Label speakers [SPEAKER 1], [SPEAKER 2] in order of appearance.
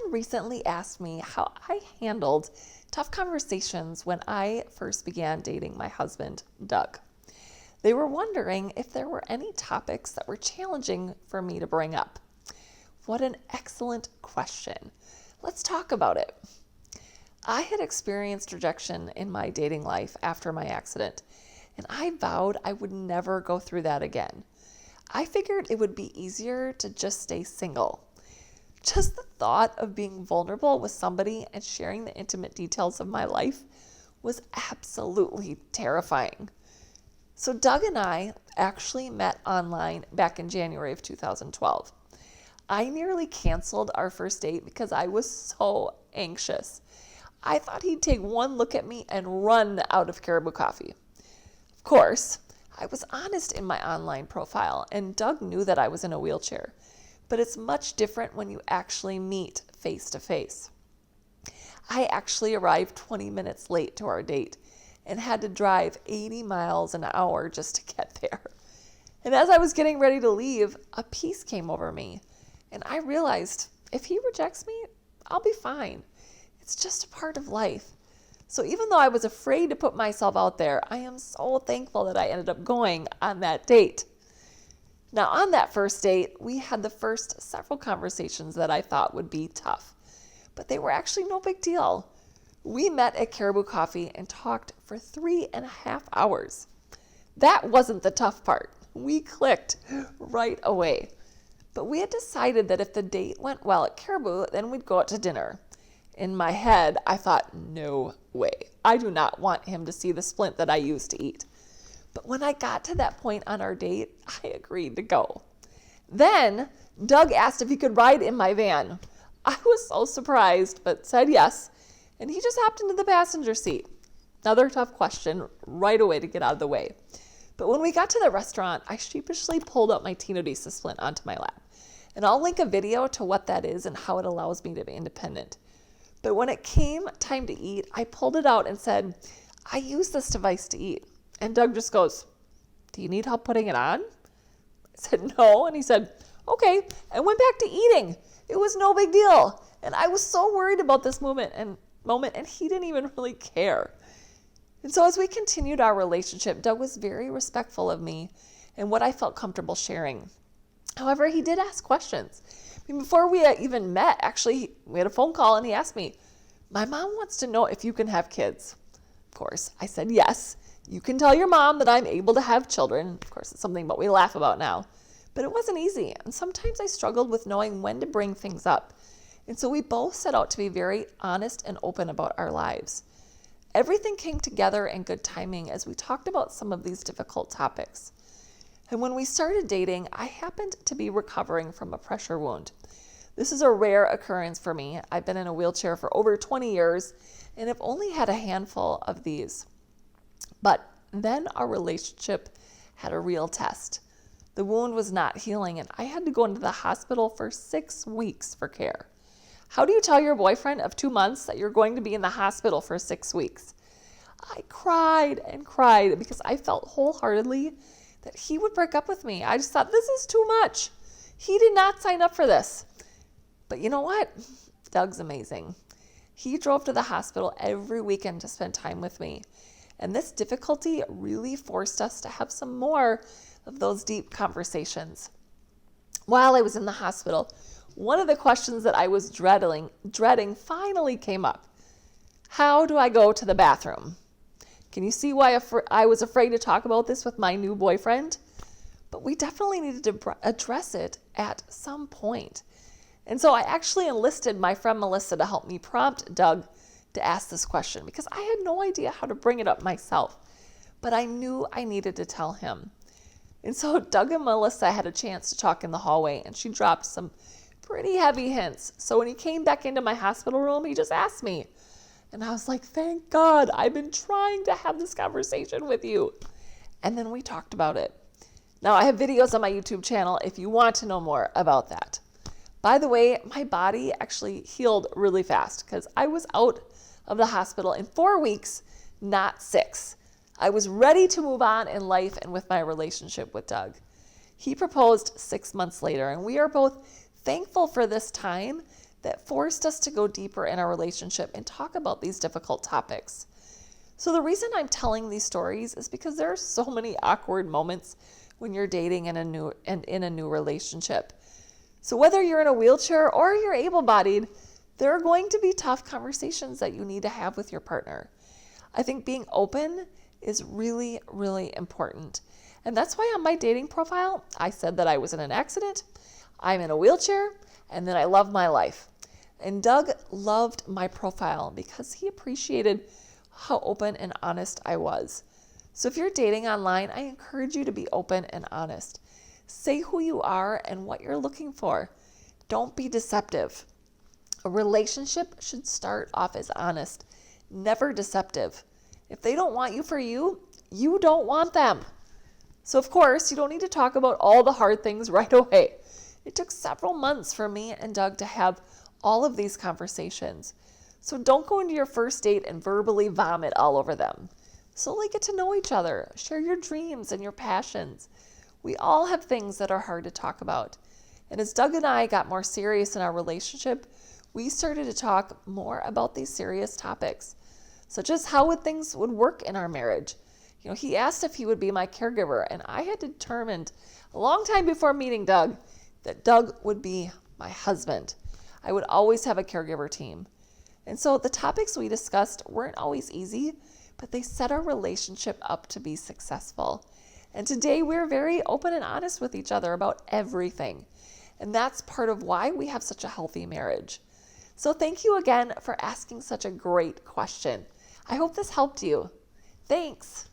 [SPEAKER 1] Someone recently asked me how I handled tough conversations when I first began dating my husband, Doug. They were wondering if there were any topics that were challenging for me to bring up. What an excellent question. Let's talk about it. I had experienced rejection in my dating life after my accident, and I vowed I would never go through that again. I figured it would be easier to just stay single. Just the thought of being vulnerable with somebody and sharing the intimate details of my life was absolutely terrifying. So Doug and I actually met online back in January of 2012. I nearly canceled our first date because I was so anxious. I thought he'd take one look at me and run out of Caribou Coffee. Of course, I was honest in my online profile, and Doug knew that I was in a wheelchair. But it's much different when you actually meet face to face. I actually arrived 20 minutes late to our date and had to drive 80 miles an hour just to get there. And as I was getting ready to leave, a peace came over me, and I realized if he rejects me, I'll be fine. It's just a part of life. So even though I was afraid to put myself out there, I am so thankful that I ended up going on that date. Now, on that first date, we had the first several conversations that I thought would be tough, but they were actually no big deal. We met at Caribou Coffee and talked for 3.5 hours. That wasn't the tough part. We clicked right away. But we had decided that if the date went well at Caribou, then we'd go out to dinner. In my head, I thought, no way. I do not want him to see the splint that I used to eat. But when I got to that point on our date, I agreed to go. Then Doug asked if he could ride in my van. I was so surprised, but said yes, and he just hopped into the passenger seat. Another tough question right away to get out of the way. But when we got to the restaurant, I sheepishly pulled up my Tino Di splint onto my lap. And I'll link a video to what that is and how it allows me to be independent. But when it came time to eat, I pulled it out and said, I use this device to eat. And Doug just goes, do you need help putting it on? I said, no. And he said, okay, and went back to eating. It was no big deal. And I was so worried about this moment, and he didn't even really care. And so as we continued our relationship, Doug was very respectful of me and what I felt comfortable sharing. However, he did ask questions. Before we even met, actually, we had a phone call and he asked me, my mom wants to know if you can have kids. Of course, I said yes. You can tell your mom that I'm able to have children. Of course, it's something that we laugh about now. But it wasn't easy, and sometimes I struggled with knowing when to bring things up. And so we both set out to be very honest and open about our lives. Everything came together in good timing as we talked about some of these difficult topics. And when we started dating, I happened to be recovering from a pressure wound. This is a rare occurrence for me. I've been in a wheelchair for over 20 years and have only had a handful of these. But then our relationship had a real test. The wound was not healing, and I had to go into the hospital for 6 weeks for care. How do you tell your boyfriend of 2 months that you're going to be in the hospital for 6 weeks? I cried and cried because I felt wholeheartedly that he would break up with me. I just thought, this is too much. He did not sign up for this. But you know what? Doug's amazing. He drove to the hospital every weekend to spend time with me. And this difficulty really forced us to have some more of those deep conversations. While I was in the hospital, one of the questions that I was dreading finally came up. How do I go to the bathroom? Can you see why I was afraid to talk about this with my new boyfriend? But we definitely needed to address it at some point. And so I actually enlisted my friend Melissa to help me prompt Doug to ask this question because I had no idea how to bring it up myself, but I knew I needed to tell him. And so Doug and Melissa had a chance to talk in the hallway, and she dropped some pretty heavy hints. So when he came back into my hospital room, he just asked me. And I was like, thank God, I've been trying to have this conversation with you. And then we talked about it. Now I have videos on my YouTube channel if you want to know more about that. By the way, my body actually healed really fast because I was out of the hospital in 4 weeks, not 6. I was ready to move on in life and with my relationship with Doug. He proposed 6 months later, and we are both thankful for this time that forced us to go deeper in our relationship and talk about these difficult topics. So the reason I'm telling these stories is because there are so many awkward moments when you're dating in a new relationship. So whether you're in a wheelchair or you're able-bodied, there are going to be tough conversations that you need to have with your partner. I think being open is really, really important. And that's why on my dating profile, I said that I was in an accident, I'm in a wheelchair, and then I love my life. And Doug loved my profile because he appreciated how open and honest I was. So if you're dating online, I encourage you to be open and honest. Say who you are and what you're looking for. Don't be deceptive. A relationship should start off as honest, never deceptive. If they don't want you for you, you don't want them. So of course, you don't need to talk about all the hard things right away. It took several months for me and Doug to have all of these conversations. So don't go into your first date and verbally vomit all over them. Slowly get to know each other. Share your dreams and your passions. We all have things that are hard to talk about. And as Doug and I got more serious in our relationship, we started to talk more about these serious topics, such as how things would work in our marriage. He asked if he would be my caregiver, and I had determined a long time before meeting Doug that Doug would be my husband. I would always have a caregiver team. And so the topics we discussed weren't always easy, but they set our relationship up to be successful. And today we're very open and honest with each other about everything. And that's part of why we have such a healthy marriage. So thank you again for asking such a great question. I hope this helped you. Thanks.